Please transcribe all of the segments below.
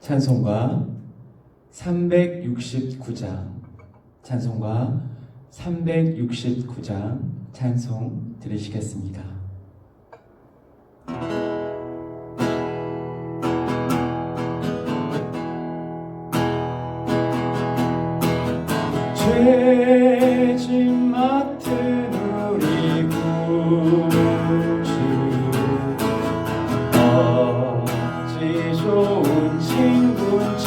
찬송가 369장, 찬송가 369장 찬송 들으시겠습니다. 죄짐 맡은 우리 구주, 어찌 좋은 친구인지,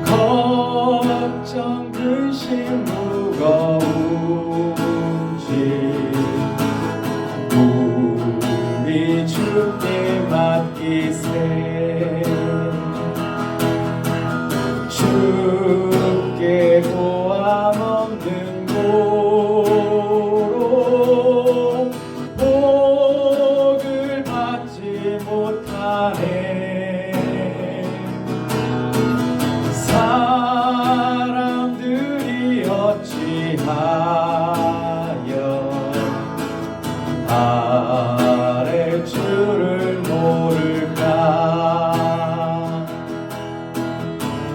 걱정 근심 무거운지 우리 주께 맡기세. 주께 고함 없는 고로 복을 받지 못하네. 사람들이 어찌하여 아랠 줄을 모를까.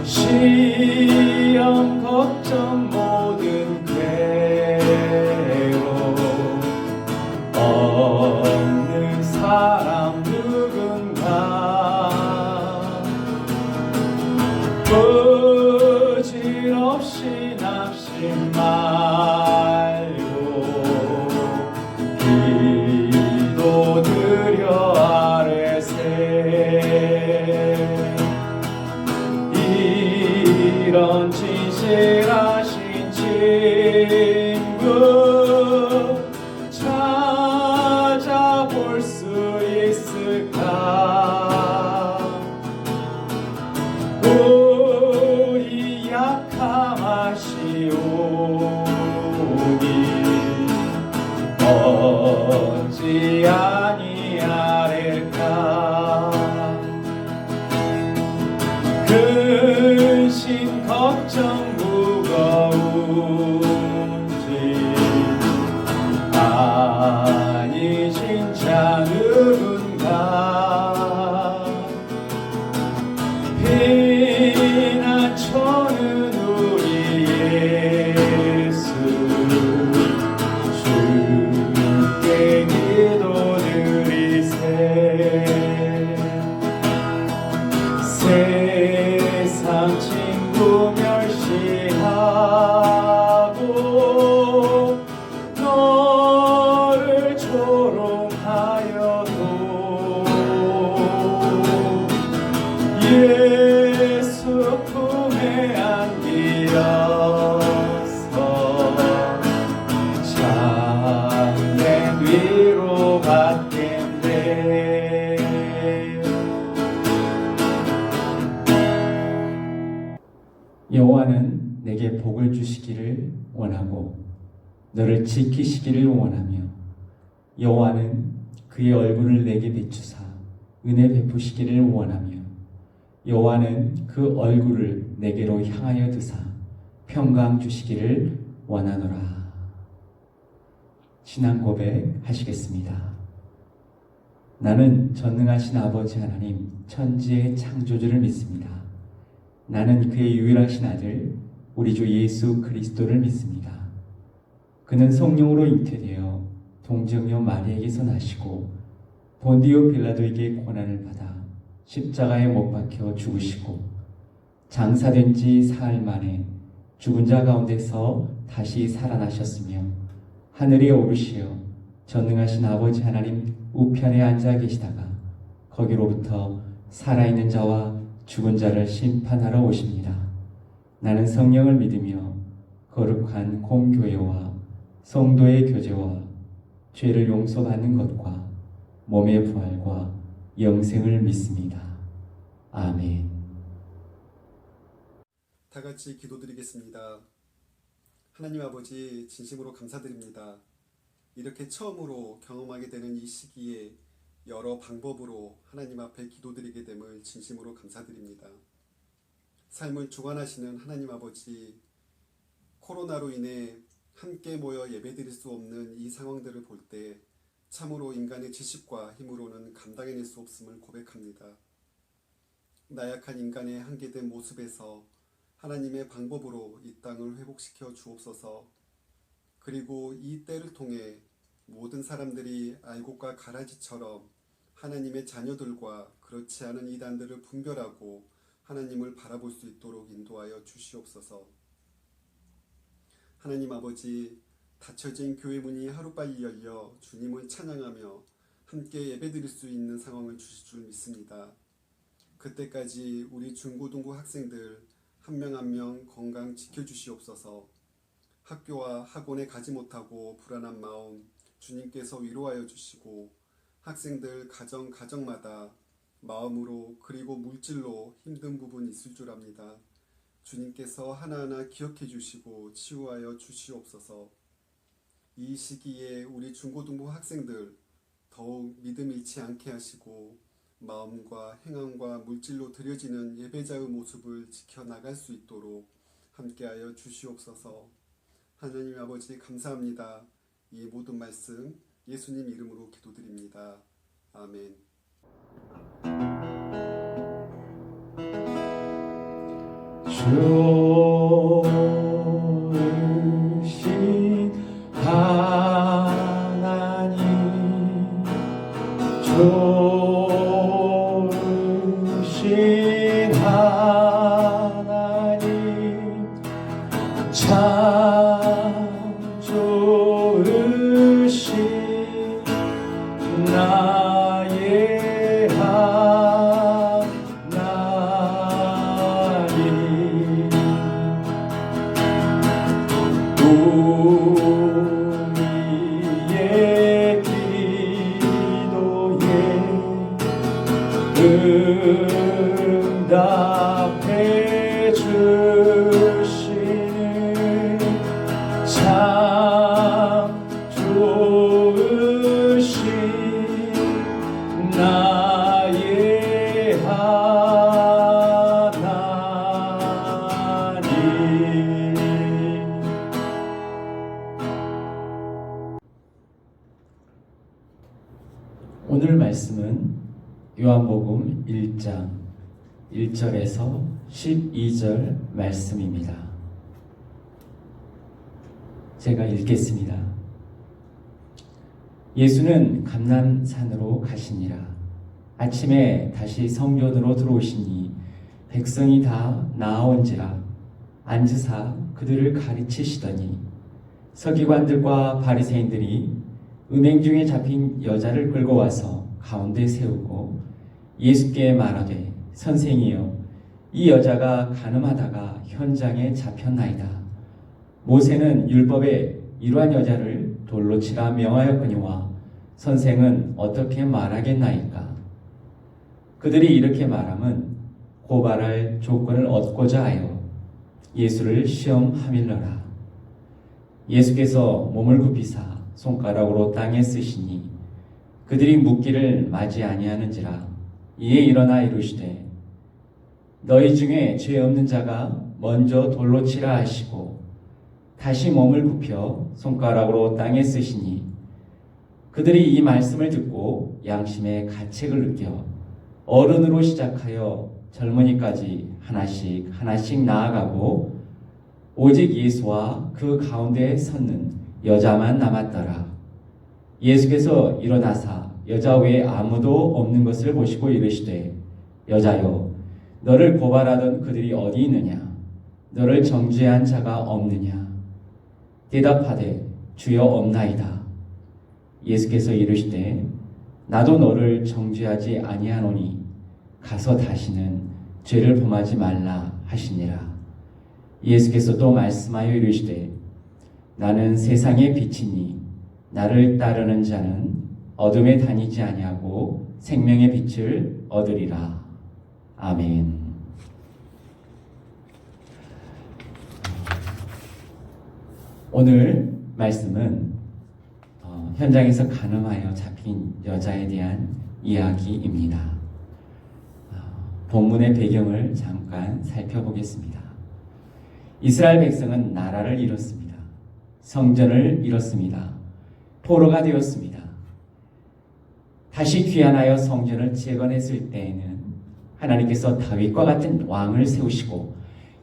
시험 걱정 모든 괴로 없는 사람 누군가. 부질없이 낙심 말고 기도드려 아뢰세. 이런 진실하신 친구 찾아볼 수 있을까. 우리 약함하시오니 어찌 아니하릴까. 근심 걱정 무거운지 아니 진짜 누군가. 피난처는 우리 예수, 주께 기도드리세. 세상 친구 멸시하고 너를 조롱하여도 예수 품에 안기어서 참된 위로 받겠네. 여호와는 내게 복을 주시기를 원하고 너를 지키시기를 원하며, 여호와는 그의 얼굴을 내게 비추사 은혜 베푸시기를 원하며, 여호와는 그 얼굴을 내게로 향하여 드사 평강 주시기를 원하노라. 신앙 고백 하시겠습니다. 나는 전능하신 아버지 하나님 천지의 창조주를 믿습니다. 나는 그의 유일하신 아들 우리 주 예수 그리스도를 믿습니다. 그는 성령으로 잉태되어 동정녀 마리아에게서 나시고 본디오 빌라도에게 고난을 받아 십자가에 못 박혀 죽으시고 장사된 지 사흘 만에 죽은 자 가운데서 다시 살아나셨으며 하늘에 오르시어 전능하신 아버지 하나님 우편에 앉아 계시다가 거기로부터 살아있는 자와 죽은 자를 심판하러 오십니다. 나는 성령을 믿으며 거룩한 공교회와 성도의 교제와 죄를 용서받는 것과 몸의 부활과 영생을 믿습니다. 아멘. 다 같이 기도드리겠습니다. 하나님 아버지, 진심으로 감사드립니다. 이렇게 처음으로 경험하게 되는 이 시기에 여러 방법으로 하나님 앞에 기도드리게 됨을 진심으로 감사드립니다. 삶을 주관하시는 하나님 아버지, 코로나로 인해 함께 모여 예배드릴 수 없는 이 상황들을 볼 때 참으로 인간의 지식과 힘으로는 감당해낼 수 없음을 고백합니다. 나약한 인간의 한계된 모습에서 하나님의 방법으로 이 땅을 회복시켜 주옵소서. 그리고 이 때를 통해 모든 사람들이 알곡과 가라지처럼 하나님의 자녀들과 그렇지 않은 이단들을 분별하고 하나님을 바라볼 수 있도록 인도하여 주시옵소서. 하나님 아버지, 닫혀진 교회 문이 하루빨리 열려 주님을 찬양하며 함께 예배드릴 수 있는 상황을 주실 줄 믿습니다. 그때까지 우리 중고등부 학생들 한 명 한 명 건강 지켜주시옵소서. 학교와 학원에 가지 못하고 불안한 마음 주님께서 위로하여 주시고 학생들 가정마다 마음으로 그리고 물질로 힘든 부분이 있을 줄 압니다. 주님께서 하나하나 기억해 주시고 치유하여 주시옵소서. 이 시기에 우리 중고등부 학생들 더욱 믿음 잃지 않게 하시고 마음과 행함과 물질로 드려지는 예배자의 모습을 지켜나갈 수 있도록 함께하여 주시옵소서. 하나님 아버지 감사합니다. 이 모든 말씀 예수님 이름으로 기도드립니다. 아멘. 좋으신 하나님, 좋으신 하나님, 참 좋으신 나의 하나님, 우리의 기도에 응답해 주시는 참 좋으신 나의 하나님. 오늘 말씀은 요한복음 1장 1절에서 12절 말씀입니다. 제가 읽겠습니다. 예수는 감람산으로 가시니라. 아침에 다시 성전으로 들어오시니 백성이 다 나아온지라. 앉으사 그들을 가르치시더니 서기관들과 바리새인들이 음행 중에 잡힌 여자를 끌고 와서 가운데 세우고 예수께 말하되, 선생이여, 이 여자가 간음하다가 현장에 잡혔나이다. 모세는 율법에 이러한 여자를 돌로 치라 명하였거니와 선생은 어떻게 말하겠나이까? 그들이 이렇게 말함은 고발할 조건을 얻고자 하여 예수를 시험하밀러라. 예수께서 몸을 굽히사 손가락으로 땅에 쓰시니 그들이 묻기를 마지 아니하는지라. 이에 일어나 이르시되, 너희 중에 죄 없는 자가 먼저 돌로 치라 하시고 다시 몸을 굽혀 손가락으로 땅에 쓰시니 그들이 이 말씀을 듣고 양심의 가책을 느껴 어른으로 시작하여 젊은이까지 하나씩 나아가고 오직 예수와 그 가운데에 섰는 여자만 남았더라. 예수께서 일어나사 여자 외에 아무도 없는 것을 보시고 이르시되, 여자여, 너를 고발하던 그들이 어디 있느냐? 너를 정죄한 자가 없느냐? 대답하되, 주여 없나이다. 예수께서 이르시되, 나도 너를 정죄하지 아니하노니 가서 다시는 죄를 범하지 말라 하시니라. 예수께서 또 말씀하여 이르시되, 나는 세상의 빛이니 나를 따르는 자는 어둠에 다니지 아니하고 생명의 빛을 얻으리라. 아멘. 오늘 말씀은 현장에서 간음하여 잡힌 여자에 대한 이야기입니다. 본문의 배경을 잠깐 살펴보겠습니다. 이스라엘 백성은 나라를 잃었습니다. 성전을 잃었습니다. 포로가 되었습니다. 다시 귀환하여 성전을 재건했을 때에는 하나님께서 다윗과 같은 왕을 세우시고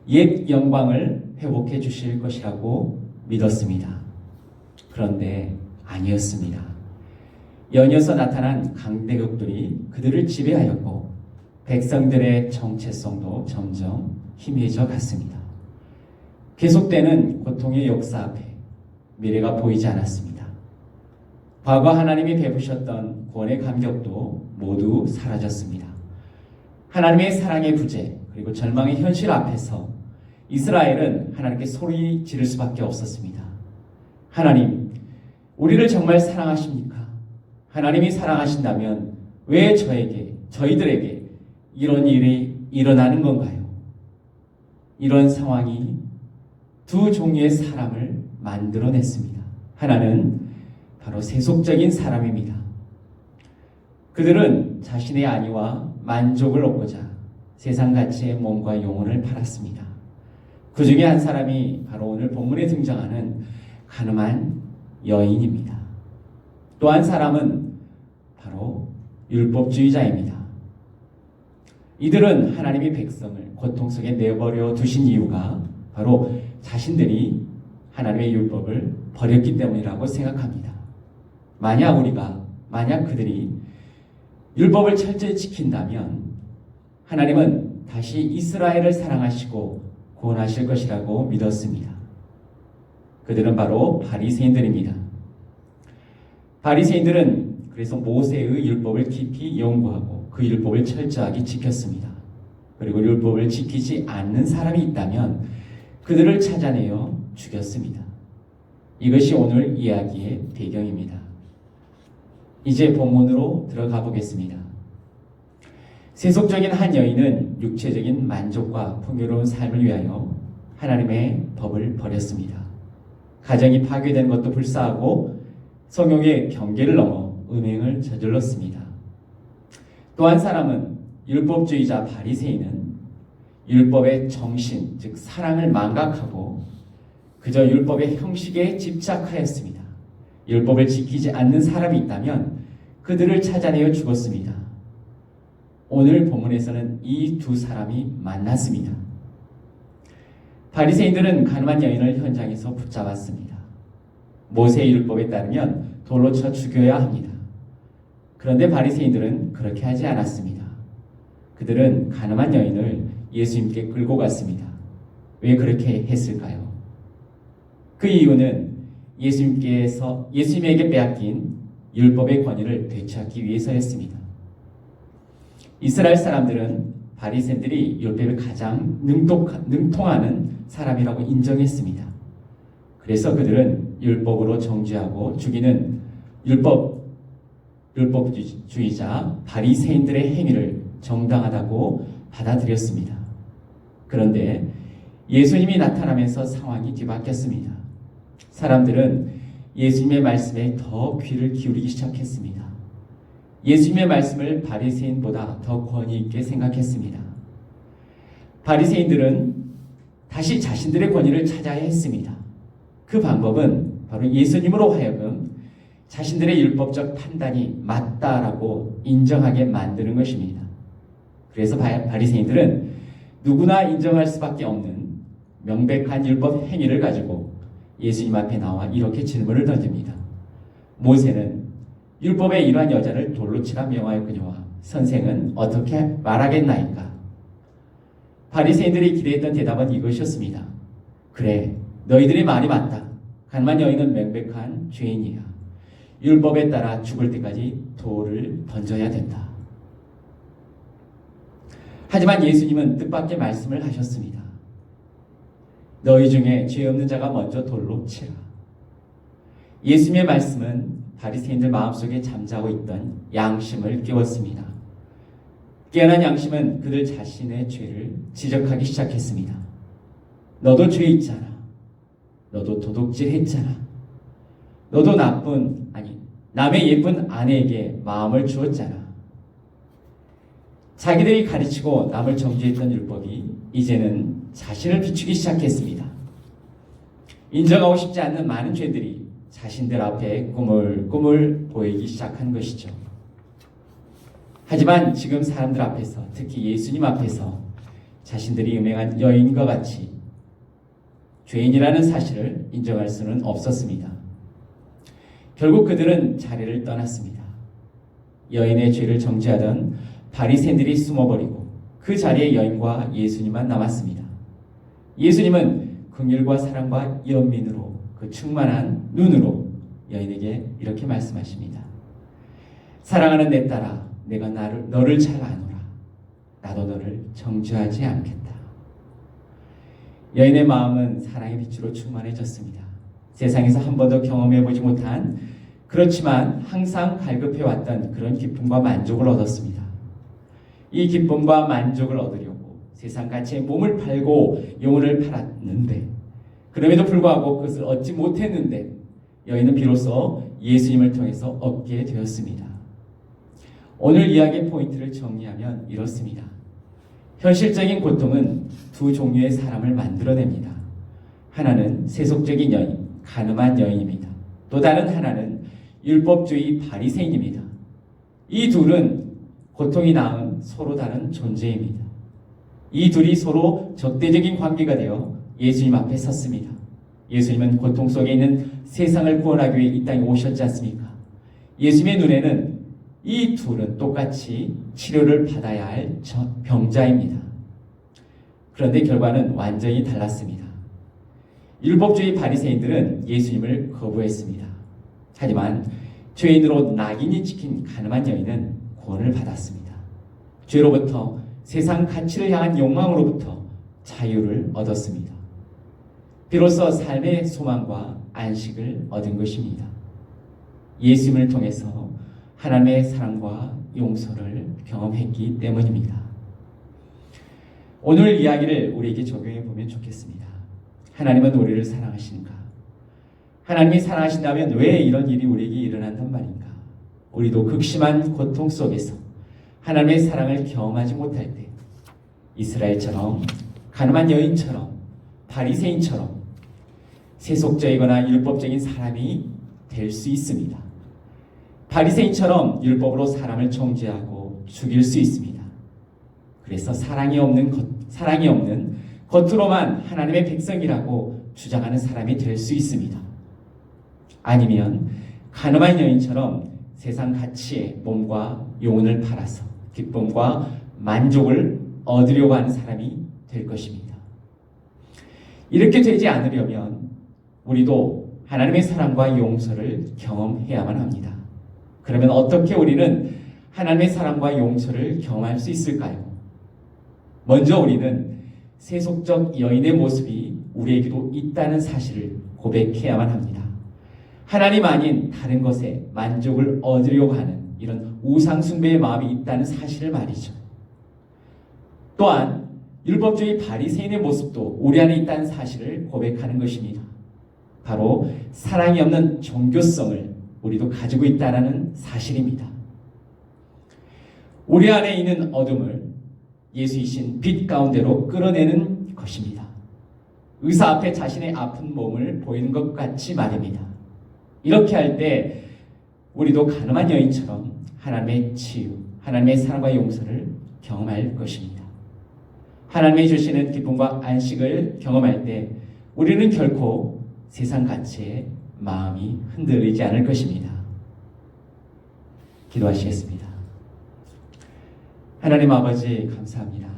옛 영광을 회복해 주실 것이라고 믿었습니다. 그런데 아니었습니다. 연이어서 나타난 강대국들이 그들을 지배하였고 백성들의 정체성도 점점 희미해져 갔습니다. 계속되는 고통의 역사 앞에 미래가 보이지 않았습니다. 과거 하나님이 베푸셨던 구원의 감격도 모두 사라졌습니다. 하나님의 사랑의 부재 그리고 절망의 현실 앞에서 이스라엘은 하나님께 소리 지를 수밖에 없었습니다. 하나님, 우리를 정말 사랑하십니까? 하나님이 사랑하신다면 왜 저희들에게 이런 일이 일어나는 건가요? 이런 상황이 두 종류의 사람을 만들어냈습니다. 하나는 바로 세속적인 사람입니다. 그들은 자신의 안위와 만족을 얻고자 세상 가치의 몸과 영혼을 팔았습니다. 그 중에 한 사람이 바로 오늘 본문에 등장하는 가늠한 여인입니다. 또 한 사람은 바로 율법주의자입니다. 이들은 하나님의 백성을 고통 속에 내버려 두신 이유가 바로 자신들이 하나님의 율법을 버렸기 때문이라고 생각합니다. 만약 그들이 율법을 철저히 지킨다면 하나님은 다시 이스라엘을 사랑하시고 구원하실 것이라고 믿었습니다. 그들은 바로 바리새인들입니다. 바리새인들은 그래서 모세의 율법을 깊이 연구하고 그 율법을 철저하게 지켰습니다. 그리고 율법을 지키지 않는 사람이 있다면 그들을 찾아내어 죽였습니다. 이것이 오늘 이야기의 배경입니다. 이제 본문으로 들어가 보겠습니다. 세속적인 한 여인은 육체적인 만족과 풍요로운 삶을 위하여 하나님의 법을 버렸습니다. 가정이 파괴된 것도 불사하고 성욕의 경계를 넘어 음행을 저질렀습니다. 또 한 사람은 율법주의자 바리새인은 율법의 정신, 즉 사랑을 망각하고 그저 율법의 형식에 집착하였습니다. 율법을 지키지 않는 사람이 있다면 그들을 찾아내어 죽었습니다. 오늘 본문에서는 이 두 사람이 만났습니다. 바리새인들은 가늠한 여인을 현장에서 붙잡았습니다. 모세의 율법에 따르면 돌로 쳐 죽여야 합니다. 그런데 바리새인들은 그렇게 하지 않았습니다. 그들은 가늠한 여인을 예수님께 끌고 갔습니다. 왜 그렇게 했을까요? 그 이유는 예수님에게 빼앗긴 율법의 권위를 되찾기 위해서였습니다. 이스라엘 사람들은 바리새인들이 율법에 가장 능통하는 사람이라고 인정했습니다. 그래서 그들은 율법으로 정죄하고 죽이는 율법주의자 바리새인들의 행위를 정당하다고 받아들였습니다. 그런데 예수님이 나타나면서 상황이 뒤바뀌었습니다. 사람들은 예수님의 말씀에 더 귀를 기울이기 시작했습니다. 예수님의 말씀을 바리새인보다 더 권위 있게 생각했습니다. 바리새인들은 다시 자신들의 권위를 찾아야 했습니다. 그 방법은 바로 예수님으로 하여금 자신들의 율법적 판단이 맞다라고 인정하게 만드는 것입니다. 그래서 바리새인들은 누구나 인정할 수밖에 없는 명백한 율법 행위를 가지고 예수님 앞에 나와 이렇게 질문을 던집니다. 모세는 율법의 이러한 여자를 돌로 치라 명하였거니와 선생은 어떻게 말하겠나이까? 바리새인들이 기대했던 대답은 이것이었습니다. 그래, 너희들의 말이 맞다. 가늠한 여인은 명백한 죄인이야. 율법에 따라 죽을 때까지 돌을 던져야 된다. 하지만 예수님은 뜻밖의 말씀을 하셨습니다. 너희 중에 죄 없는 자가 먼저 돌로 치라. 예수님의 말씀은 바리새인들 마음속에 잠자고 있던 양심을 깨웠습니다. 깨어난 양심은 그들 자신의 죄를 지적하기 시작했습니다. 너도 죄 있잖아. 너도 도둑질 했잖아. 너도 남의 예쁜 아내에게 마음을 주었잖아. 자기들이 가르치고 남을 정죄했던 율법이 이제는 자신을 비추기 시작했습니다. 인정하고 싶지 않는 많은 죄들이 자신들 앞에 꾸물꾸물 보이기 시작한 것이죠. 하지만 지금 사람들 앞에서, 특히 예수님 앞에서 자신들이 음행한 여인과 같이 죄인이라는 사실을 인정할 수는 없었습니다. 결국 그들은 자리를 떠났습니다. 여인의 죄를 정죄하던 바리새인들이 숨어버리고 그 자리에 여인과 예수님만 남았습니다. 예수님은 긍휼과 사랑과 연민으로 그 충만한 눈으로 여인에게 이렇게 말씀하십니다. 사랑하는 내 딸아, 내가 너를 잘 아노라. 나도 너를 정죄하지 않겠다. 여인의 마음은 사랑의 빛으로 충만해졌습니다. 세상에서 한 번도 경험해보지 못한, 그렇지만 항상 갈급해왔던 그런 기쁨과 만족을 얻었습니다. 이 기쁨과 만족을 얻으려고 세상 가치에 몸을 팔고 영혼을 팔았는데, 그럼에도 불구하고 그것을 얻지 못했는데 여인은 비로소 예수님을 통해서 얻게 되었습니다. 오늘 이야기의 포인트를 정리하면 이렇습니다. 현실적인 고통은 두 종류의 사람을 만들어냅니다. 하나는 세속적인 여인, 간음한 여인입니다. 또 다른 하나는 율법주의 바리새인입니다. 이 둘은 고통이 낳은 서로 다른 존재입니다. 이 둘이 서로 적대적인 관계가 되어 예수님 앞에 섰습니다. 예수님은 고통 속에 있는 세상을 구원하기 위해 이 땅에 오셨지 않습니까? 예수님의 눈에는 이 둘은 똑같이 치료를 받아야 할 병자입니다. 그런데 결과는 완전히 달랐습니다. 율법주의 바리새인들은 예수님을 거부했습니다. 하지만 죄인으로 낙인이 찍힌 가늠한 여인은 구원을 받았습니다. 죄로부터 세상 가치를 향한 욕망으로부터 자유를 얻었습니다. 비로소 삶의 소망과 안식을 얻은 것입니다. 예수님을 통해서 하나님의 사랑과 용서를 경험했기 때문입니다. 오늘 이야기를 우리에게 적용해 보면 좋겠습니다. 하나님은 우리를 사랑하시는가? 하나님이 사랑하신다면 왜 이런 일이 우리에게 일어난단 말인가? 우리도 극심한 고통 속에서 하나님의 사랑을 경험하지 못할 때 이스라엘처럼, 가늠한 여인처럼, 바리새인처럼 세속적이거나 율법적인 사람이 될 수 있습니다. 바리새인처럼 율법으로 사람을 정죄하고 죽일 수 있습니다. 그래서 사랑이 없는 겉으로만 하나님의 백성이라고 주장하는 사람이 될 수 있습니다. 아니면 가늠한 여인처럼 세상 가치에 몸과 영혼을 팔아서 기쁨과 만족을 얻으려고 하는 사람이 될 것입니다. 이렇게 되지 않으려면 우리도 하나님의 사랑과 용서를 경험해야만 합니다. 그러면 어떻게 우리는 하나님의 사랑과 용서를 경험할 수 있을까요? 먼저 우리는 세속적 여인의 모습이 우리에게도 있다는 사실을 고백해야만 합니다. 하나님 아닌 다른 것에 만족을 얻으려고 하는 이런 우상숭배의 마음이 있다는 사실을 말이죠. 또한 율법주의 바리새인의 모습도 우리 안에 있다는 사실을 고백하는 것입니다. 바로 사랑이 없는 종교성을 우리도 가지고 있다는 사실입니다. 우리 안에 있는 어둠을 예수이신 빛 가운데로 끌어내는 것입니다. 의사 앞에 자신의 아픈 몸을 보이는 것 같이 말입니다. 이렇게 할 때 우리도 가늠한 여인처럼 하나님의 치유, 하나님의 사랑과 용서를 경험할 것입니다. 하나님이 주시는 기쁨과 안식을 경험할 때 우리는 결코 세상 가치에 마음이 흔들리지 않을 것입니다. 기도하시겠습니다. 하나님 아버지 감사합니다.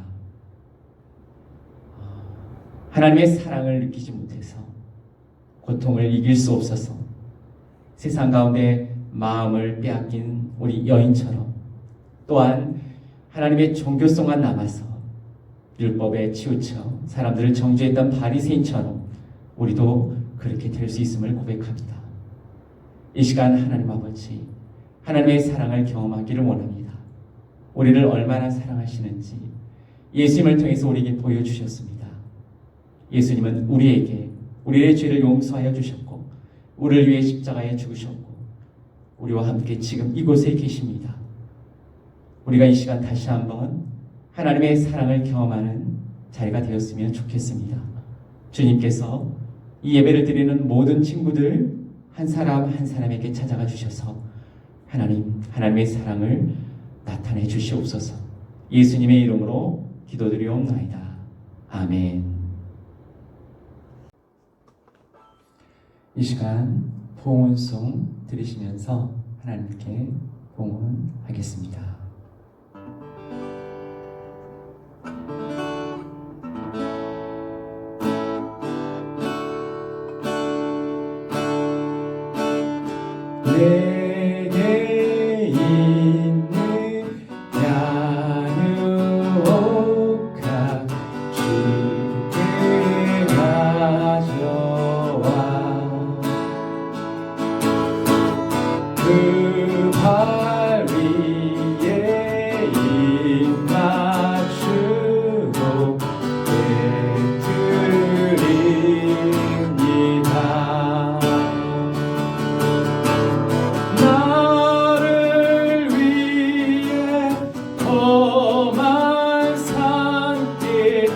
하나님의 사랑을 느끼지 못해서 고통을 이길 수 없어서 세상 가운데 마음을 빼앗긴 우리 여인처럼, 또한 하나님의 종교성만 남아서 율법에 치우쳐 사람들을 정죄했던 바리새인처럼 우리도 그렇게 될 수 있음을 고백합니다. 이 시간 하나님 아버지, 하나님의 사랑을 경험하기를 원합니다. 우리를 얼마나 사랑하시는지 예수님을 통해서 우리에게 보여주셨습니다. 예수님은 우리에게 우리의 죄를 용서하여 주셨고 우리를 위해 십자가에 죽으셨고 우리와 함께 지금 이곳에 계십니다. 우리가 이 시간 다시 한번 하나님의 사랑을 경험하는 자리가 되었으면 좋겠습니다. 주님께서 이 예배를 드리는 모든 친구들 한 사람 한 사람에게 찾아가 주셔서 하나님의 사랑을 나타내 주시옵소서. 예수님의 이름으로 기도드리옵나이다. 아멘. 이 시간 봉헌송 들으시면서 하나님께 봉헌하겠습니다. 내게 있는 야누옥가 주께 가져와 그 발 위에 입 맞추고 드립니다. 나를 위해 험한 산길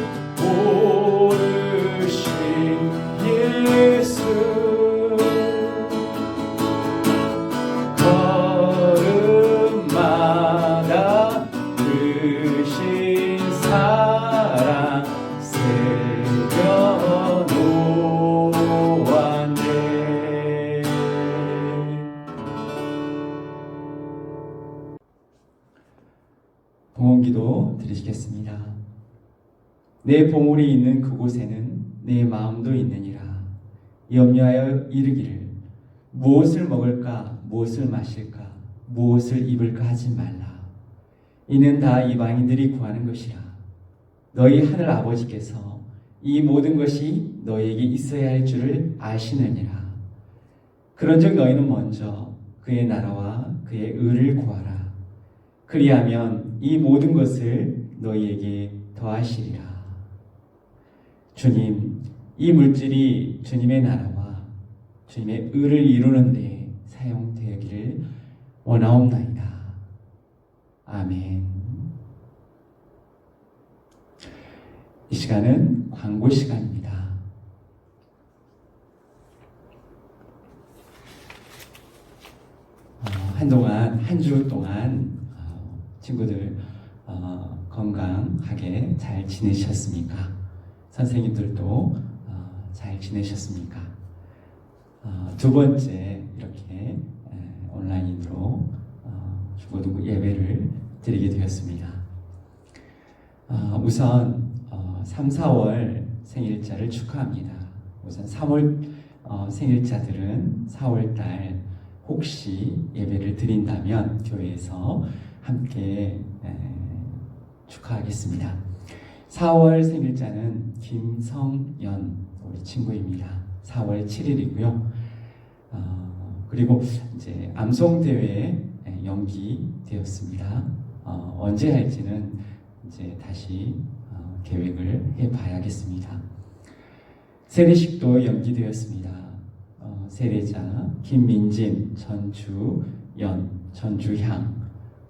오르신 예수, 걸음마다 크신 사랑 새겨놓았네. 봉헌기도 드리시겠습니다. 내 보물이 있는 그곳에는 내 마음도 있느니라. 염려하여 이르기를 무엇을 먹을까, 무엇을 마실까, 무엇을 입을까 하지 말라. 이는 다 이방인들이 구하는 것이라. 너희 하늘 아버지께서 이 모든 것이 너희에게 있어야 할 줄을 아시느니라. 그런즉 너희는 먼저 그의 나라와 그의 의를 구하라. 그리하면 이 모든 것을 너희에게 더하시리라. 주님, 이 물질이 주님의 나라와 주님의 의를 이루는 데 사용되기를 원하옵나이다. 아멘. 이 시간은 광고 시간입니다. 한동안, 한 주 동안 친구들 건강하게 잘 지내셨습니까? 선생님들도 잘 지내셨습니까? 두 번째 이렇게 온라인으로 주보도 예배를 드리게 되었습니다. 우선 3, 4월 생일자를 축하합니다. 우선 3월 생일자들은 4월달 혹시 예배를 드린다면 교회에서 함께 축하하겠습니다. 4월 생일자는 김성연 우리 친구입니다. 4월 7일이고요. 그리고 이제 암송 대회 연기되었습니다. 언제 할지는 이제 다시 계획을 해봐야겠습니다. 세례식도 연기되었습니다. 세례자 김민진, 전주연, 전주향,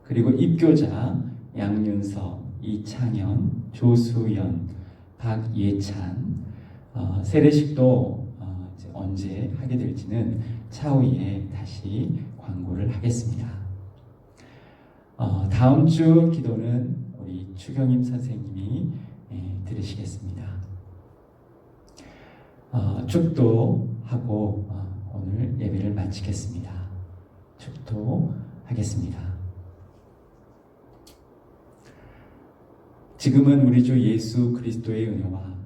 그리고 입교자 양윤서, 이창현, 조수연, 박예찬. 세례식도 이제 언제 하게 될지는 차후에 다시 광고를 하겠습니다. 다음 주 기도는 우리 추경임 선생님이 들으시겠습니다. 축도하고 오늘 예배를 마치겠습니다. 축도하겠습니다. 지금은 우리 주 예수 그리스도의 은혜와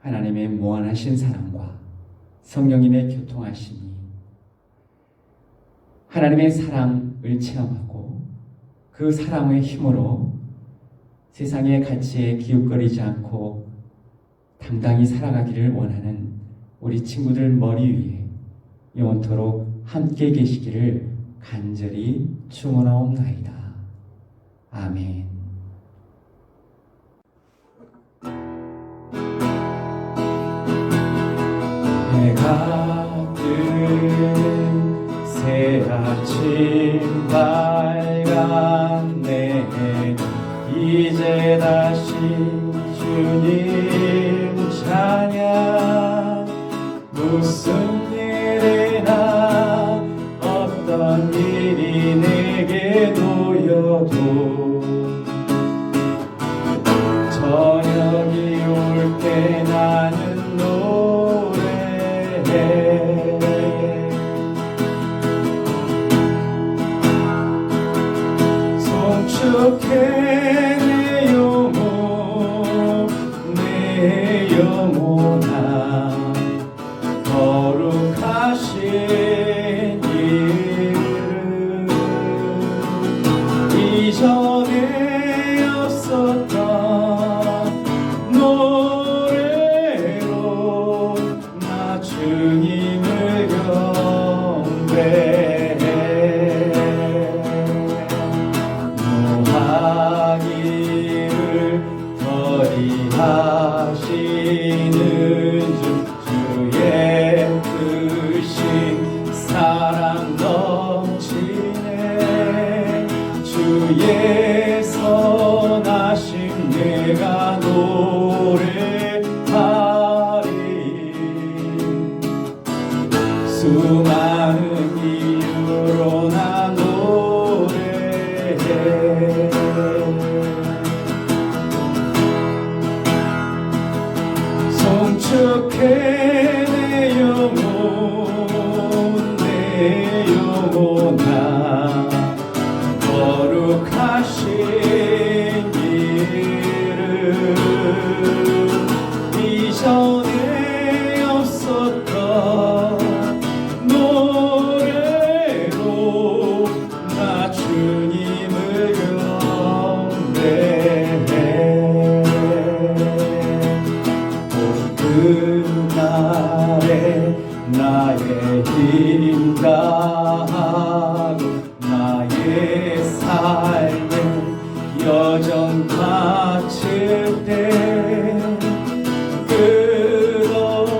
하나님의 무한하신 사랑과 성령님의 교통하심이 하나님의 사랑을 체험하고 그 사랑의 힘으로 세상의 가치에 기웃거리지 않고 당당히 살아가기를 원하는 우리 친구들 머리 위에 영원토록 함께 계시기를 간절히 축원하옵나이다. 아멘. 해가 뜬 새 아침 밝았네. 이제 다시 주님 찬양. 무슨 일이나 어떤 일이 내게 놓여도 저녁이 올 때 나는 노래해 송축해 내 영혼아 거룩하신 이름 이전에 없었던 노래로 나 주님을 경배해 노하기를 더디하시는 주의 크신 사랑 넘치네 주의 선하심 내가 노래하리 수많은 이유로 나 노래해 송축해 내 영혼아 거룩하신 이름 이전에 없었던 노래로 나 주님을 경배해 그날에 나의 힘 다하고 나의 삶은 여정 바칠 때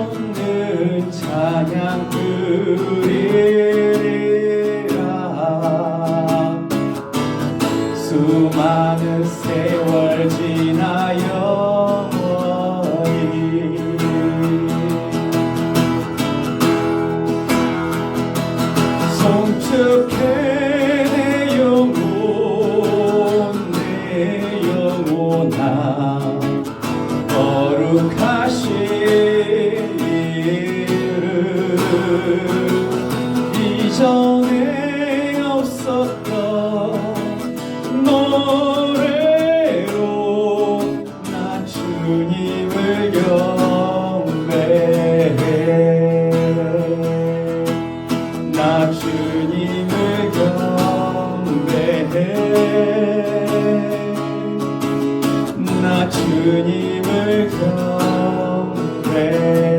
끝없는 찬양 드리리라 수많은 세월 지나 영원히 송축해 내 영혼아 거룩하신 이름 이전에 없었던 노래로 나 주님을 경배해 나 주님을 경배해 나 주님을 경배해